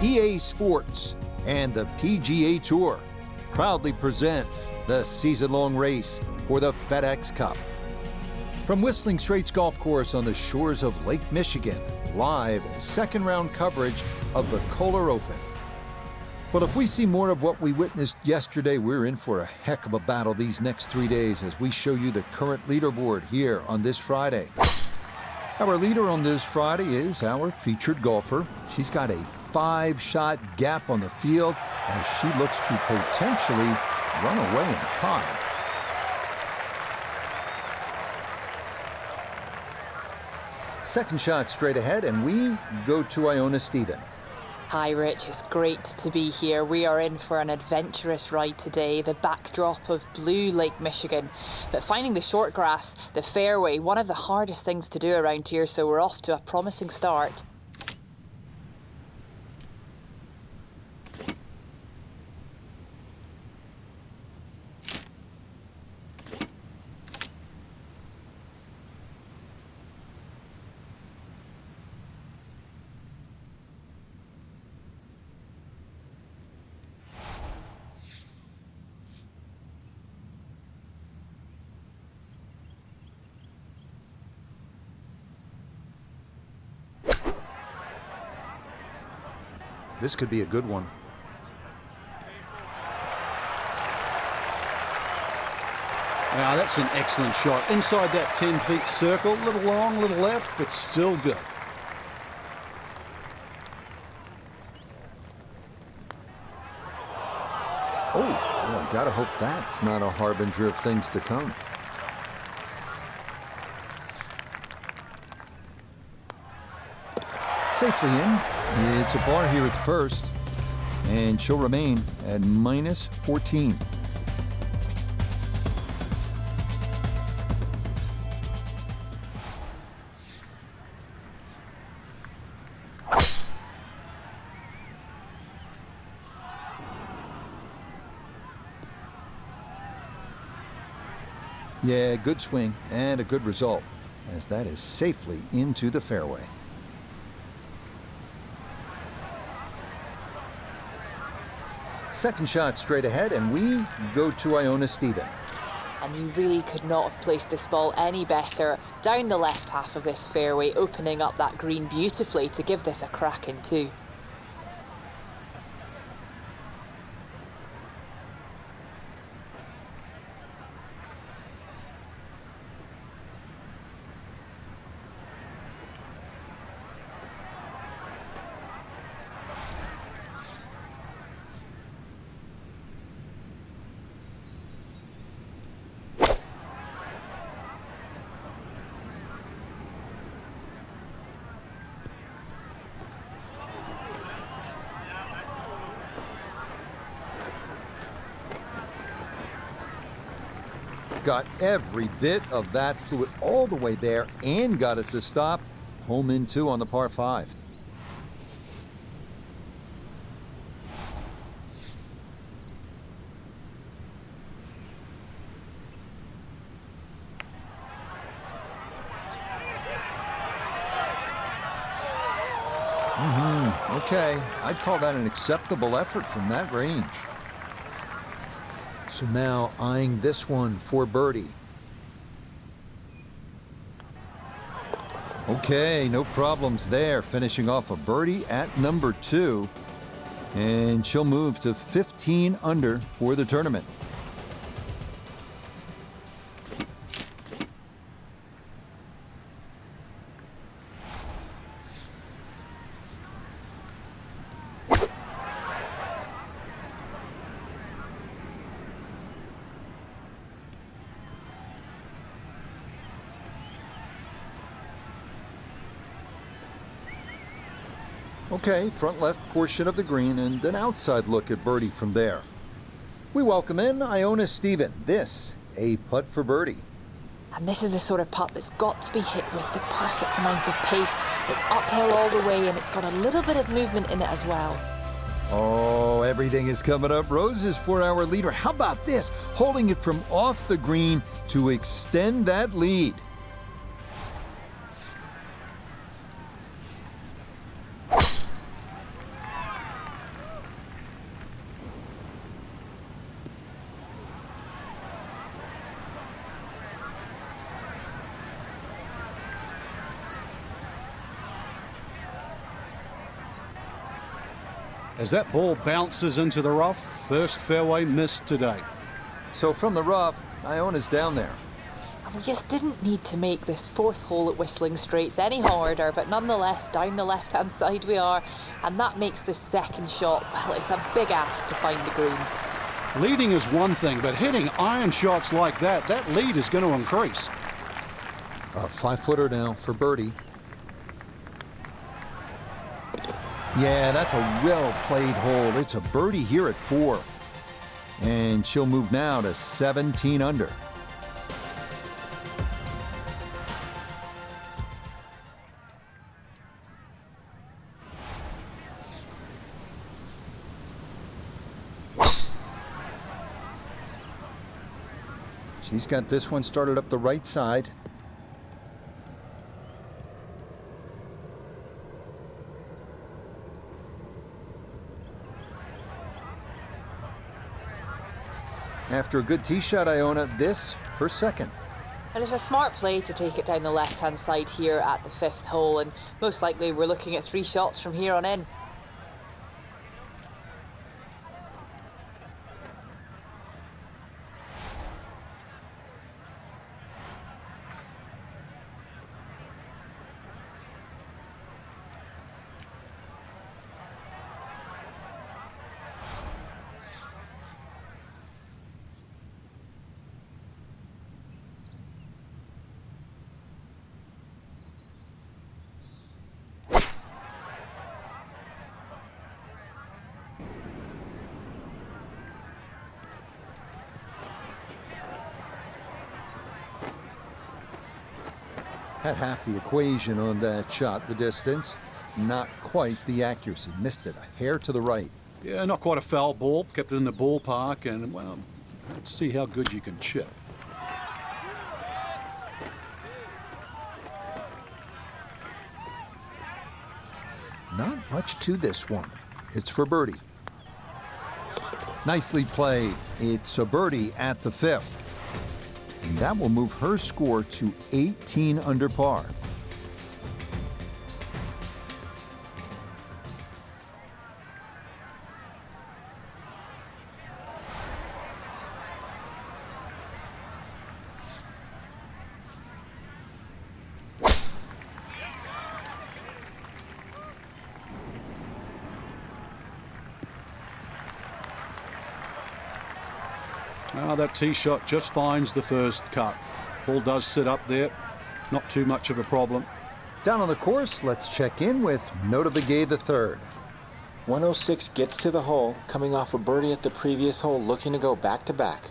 EA Sports and the PGA Tour proudly present the season-long race for the FedEx Cup. From Whistling Straits Golf Course on the shores of Lake Michigan, live second-round coverage of the KOHLER Open. But if we see more of what we witnessed yesterday, we're in for a heck of a battle these next 3 days as we show you the current leaderboard here on this Friday. Our leader on this Friday is our featured golfer. She's got a 5-shot gap on the field as she looks to potentially run away in high. Second shot straight ahead, and we go to Iona Stephen. Hi Rich, it's great to be here. We are in for an adventurous ride today, the backdrop of blue Lake Michigan. But finding the short grass, the fairway, one of the hardest things to do around here, so we're off to a promising start. This could be a good one. Wow, that's an excellent shot. Inside that 10-feet circle, a little long, a little left, but still good. Oh, well, I gotta hope that's not a harbinger of things to come. Safely in. It's a par here at the first, and she'll remain at minus 14. Yeah, good swing and a good result, as that is safely into the fairway. Second shot straight ahead, and we go to Iona Stephen. And you really could not have placed this ball any better. Down the left half of this fairway, opening up that green beautifully to give this a crack in two. Got every bit of that, flew it all the way there and got it to stop. Home in two on the par 5. Okay, I'd call that an acceptable effort from that range. So now eyeing this one for birdie. Okay, no problems there. Finishing off a birdie at number 2. And she'll move to 15 under for the tournament. Okay, front left portion of the green and an outside look at birdie from there. We welcome in Iona Stephen. This, a putt for birdie. And this is the sort of putt that's got to be hit with the perfect amount of pace. It's uphill all the way and it's got a little bit of movement in it as well. Oh, everything is coming up roses for our leader. How about this? Holding it from off the green to extend that lead. as that ball bounces into the rough. First fairway miss today. So from the rough, Iona's down there. We just didn't need to make this fourth hole at Whistling Straits any harder, but nonetheless, down the left-hand side we are, and that makes this second shot, well, it's a big ask to find the green. Leading is one thing, but hitting iron shots like that lead is going to increase. A 5-footer now for birdie. Yeah, that's a well-played hole. It's a birdie here at 4. And she'll move now to 17 under. She's got this one started up the right side. After a good tee shot, Iona, this her second. And it's a smart play to take it down the left-hand side here at the 5th hole, and most likely we're looking at 3 shots from here on in. Had half the equation on that shot, the distance. Not quite the accuracy. Missed it a hair to the right. Yeah, not quite a foul ball. Kept it in the ballpark, and, well, let's see how good you can chip. Not much to this one. It's for birdie. Nicely played. It's a birdie at the 5th. And that will move her score to 18 under par. That tee shot just finds the first cut. Ball does sit up there. Not too much of a problem. Down on the course, let's check in with Nota Begay III. 106 gets to the hole, coming off a birdie at the previous hole, looking to go back-to-back.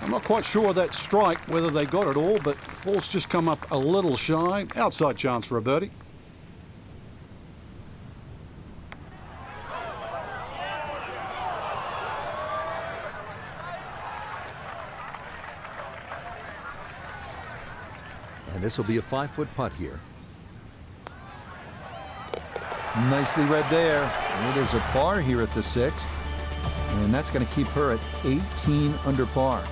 I'm not quite sure that strike, whether they got it all, but ball's just come up a little shy. Outside chance for a birdie. And this will be a 5-foot putt here. Nicely read there. It is a par here at the 6th. And that's going to keep her at 18 under par.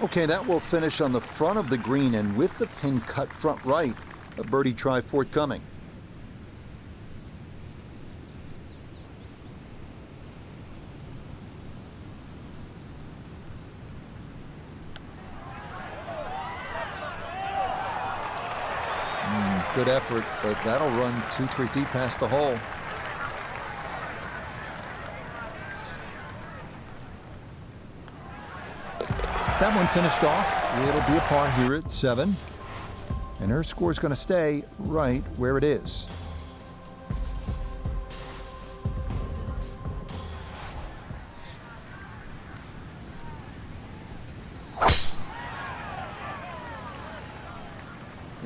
Okay, that will finish on the front of the green, and with the pin cut front right, a birdie try forthcoming. Good effort, but that'll run 2-3 feet past the hole. That one finished off. It'll be a par here at 7. And her score is going to stay right where it is.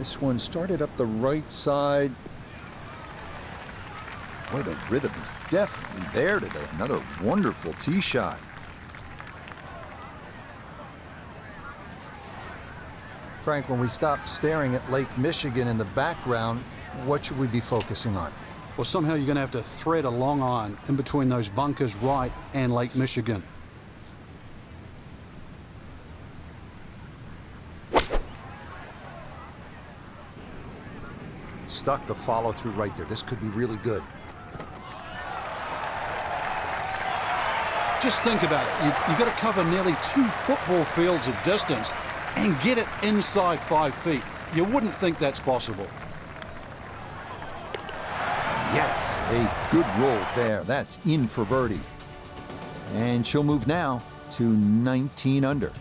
This one started up the right side. Boy, the rhythm is definitely there today. Another wonderful tee shot. Frank, when we stop staring at Lake Michigan in the background, what should we be focusing on? Well, somehow you're going to have to thread a long iron in between those bunkers right and Lake Michigan. Stuck the follow through right there. This could be really good. Just think about it. You've got to cover nearly 2 football fields of distance and get it inside 5 feet. You wouldn't think that's possible. Yes, a good roll there. That's in for birdie. And she'll move now to 19 under.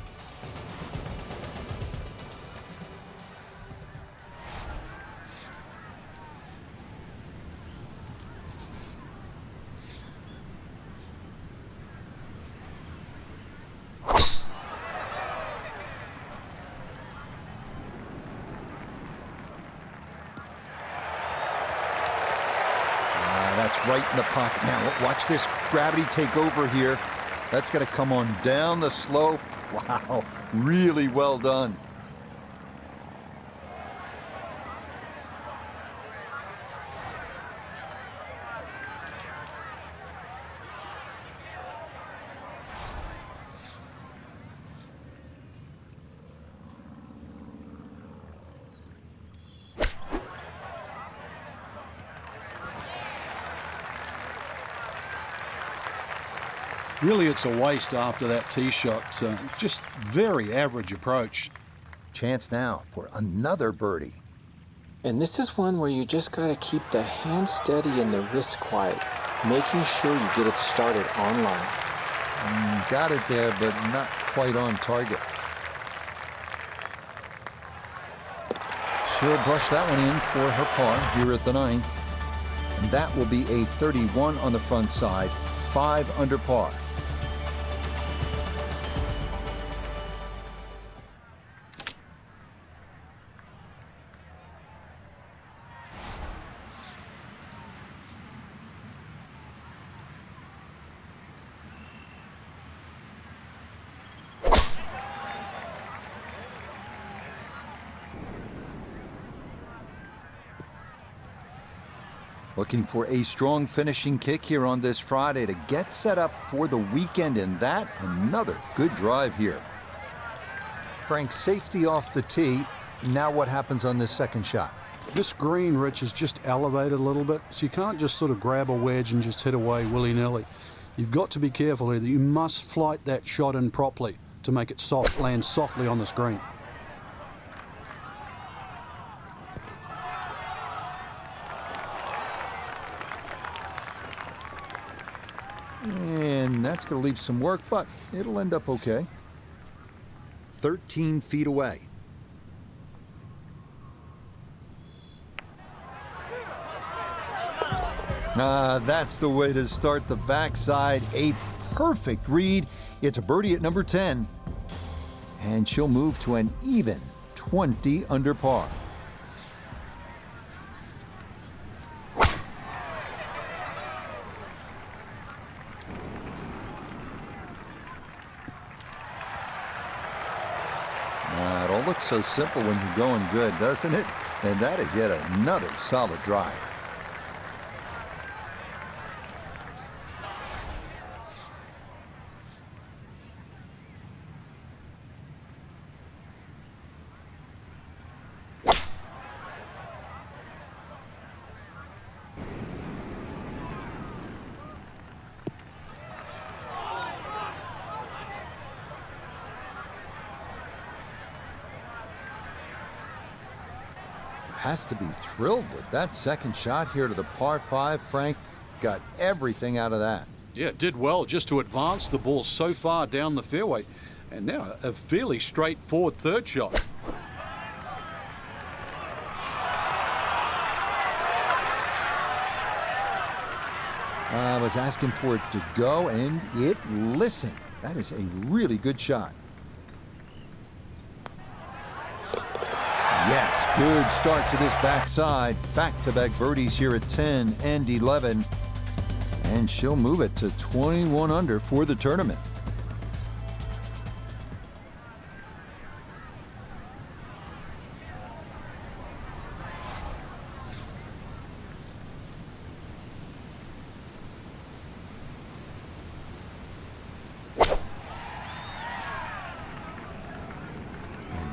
That's right in the pocket. Now, watch this gravity take over here. That's going to come on down the slope. Wow, really well done. Really, it's a waste after that tee shot. Just very average approach. Chance now for another birdie. And this is one where you just got to keep the hand steady and the wrist quiet, making sure you get it started on line. Got it there, but not quite on target. She'll brush that one in for her par here at the 9th. And that will be a 31 on the front side, 5 under par. Looking for a strong finishing kick here on this Friday to get set up for the weekend, and that another good drive here. Frank, safety off the tee. Now what happens on this second shot? This green, Rich, is just elevated a little bit, so you can't just sort of grab a wedge and just hit away willy-nilly. You've got to be careful here that you must flight that shot in properly to make it land softly on this green. And that's going to leave some work, but it'll end up okay. 13 feet away. That's the way to start the backside. A perfect read. It's a birdie at number 10. And she'll move to an even 20 under par. It all looks so simple when you're going good, doesn't it? And that is yet another solid drive. Has to be thrilled with that second shot here to the par 5. Frank got everything out of that. Yeah, did well just to advance the ball so far down the fairway. And now a fairly straightforward third shot. I was asking for it to go, and it listened. That is a really good shot. Yes, Good start to this backside. Back-to-back birdies here at 10 and 11. And she'll move it to 21 under for the tournament.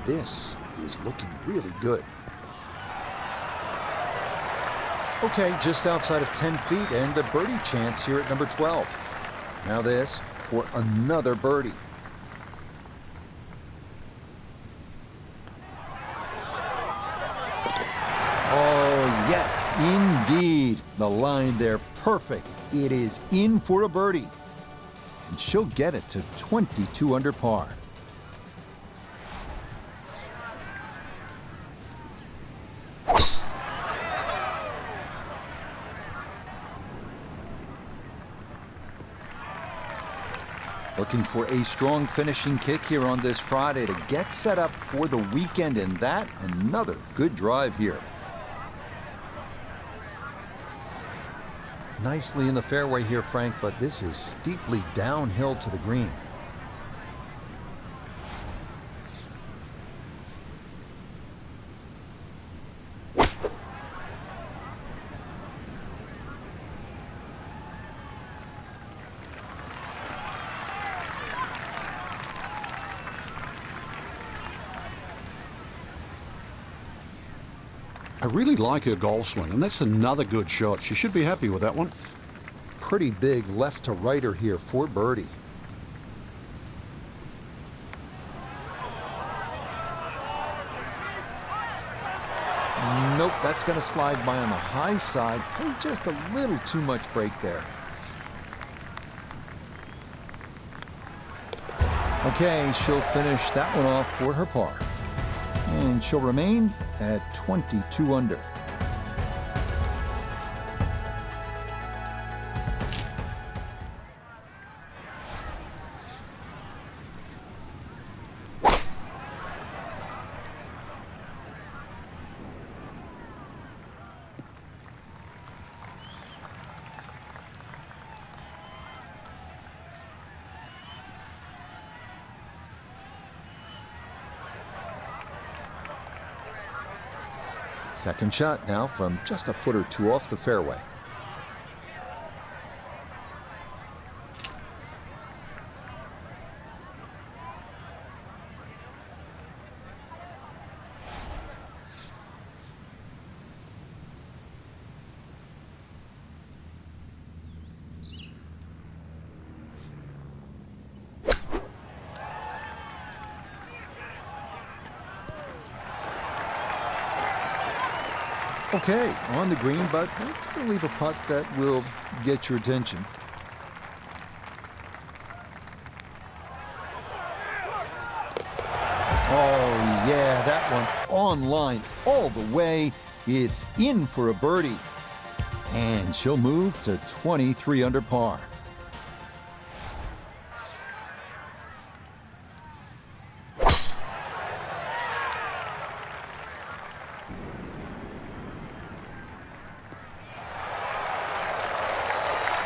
This is looking really good. Okay, just outside of 10 feet and a birdie chance here at number 12. Now this for another birdie. Oh, yes, indeed. The line there, perfect. It is in for a birdie. And she'll get it to 22 under par. Looking for a strong finishing kick here on this Friday to get set up for the weekend, and that another good drive here. Nicely in the fairway here, Frank, but this is steeply downhill to the green. I really like her golf swing, and that's another good shot. She should be happy with that one. Pretty big left to righter here for birdie. Nope, that's going to slide by on the high side. Just a little too much break there. Okay, she'll finish that one off for her par. And she'll remain at 22 under. Second shot now from just a foot or two off the fairway. Okay, on the green, but it's going to leave a putt that will get your attention. Oh, yeah, that one on line all the way. It's in for a birdie. And she'll move to 23 under par.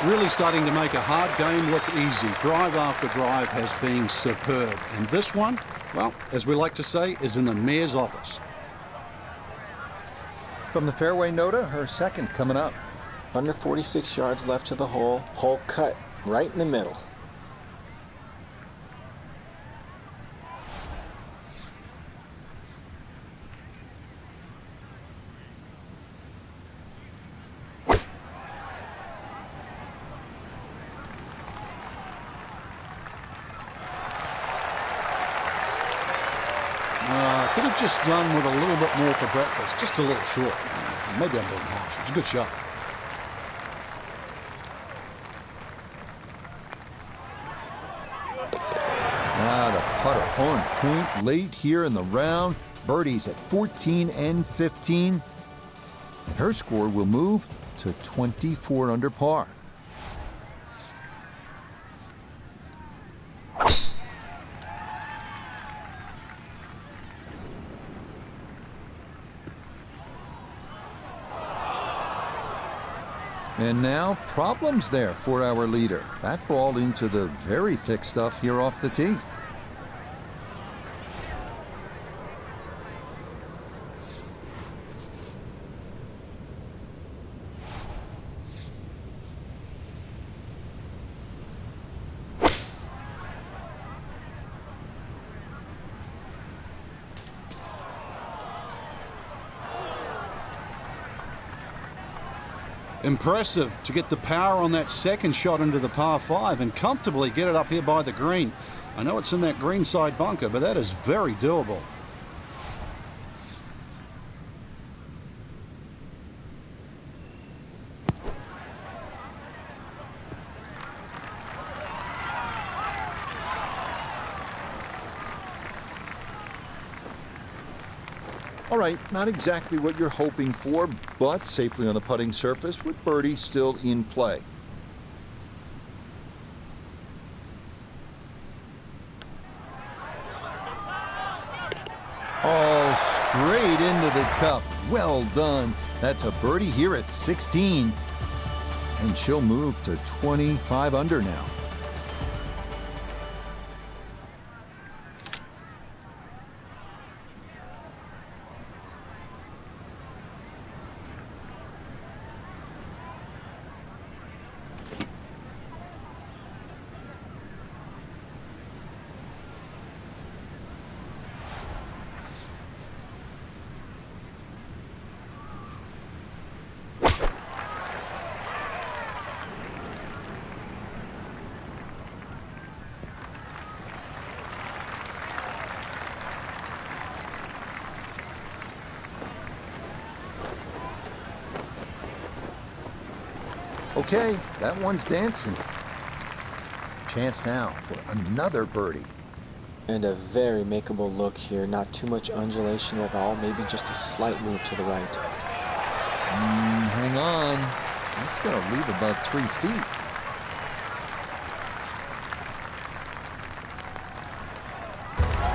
Really starting to make a hard game look easy. Drive after drive has been superb. And this one, well, as we like to say, is in the mayor's office. From the fairway, Nota, her second coming up. Under 46 yards left to the hole. Hole cut right in the middle. Could have just done with a little bit more for breakfast. Just a little short. Maybe I'm being harsh. It was a good shot. The putter on point late here in the round. Birdies at 14 and 15. And her score will move to 24 under par. And now, problems there for our leader. That ball into the very thick stuff here off the tee. Impressive to get the power on that second shot into the par 5 and comfortably get it up here by the green. I know it's in that greenside bunker, but that is very doable. All right, not exactly what you're hoping for, but safely on the putting surface with birdie still in play. Oh, straight into the cup. Well done. That's a birdie here at 16. And she'll move to 25 under now. Okay, that one's dancing. Chance now for another birdie. And a very makeable look here. Not too much undulation at all. Maybe just a slight move to the right. Hang on. That's going to leave about 3 feet.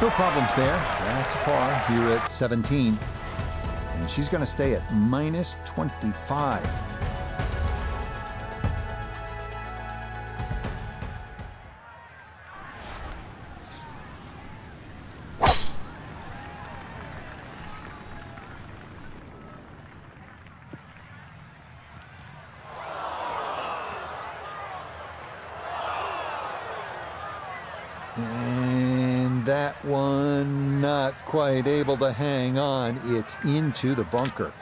No problems there. That's a par here at 17. And she's going to stay at minus 25. And that one not quite able to hang on. It's into the bunker.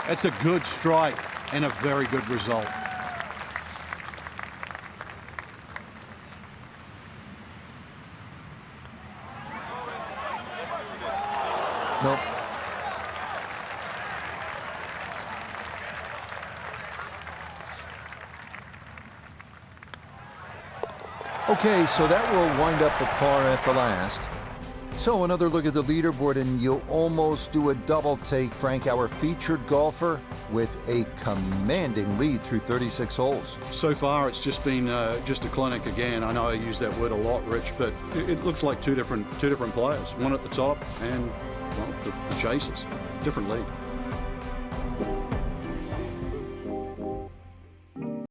That's a good strike and a very good result. Nope. Okay, so that will wind up the par at the last. So another look at the leaderboard, and you'll almost do a double take, Frank. Our featured golfer with a commanding lead through 36 holes. So far, it's just been just a clinic again. I know I use that word a lot, Rich, but it looks like two different players. One at the top and, well, the chasers. Different lead.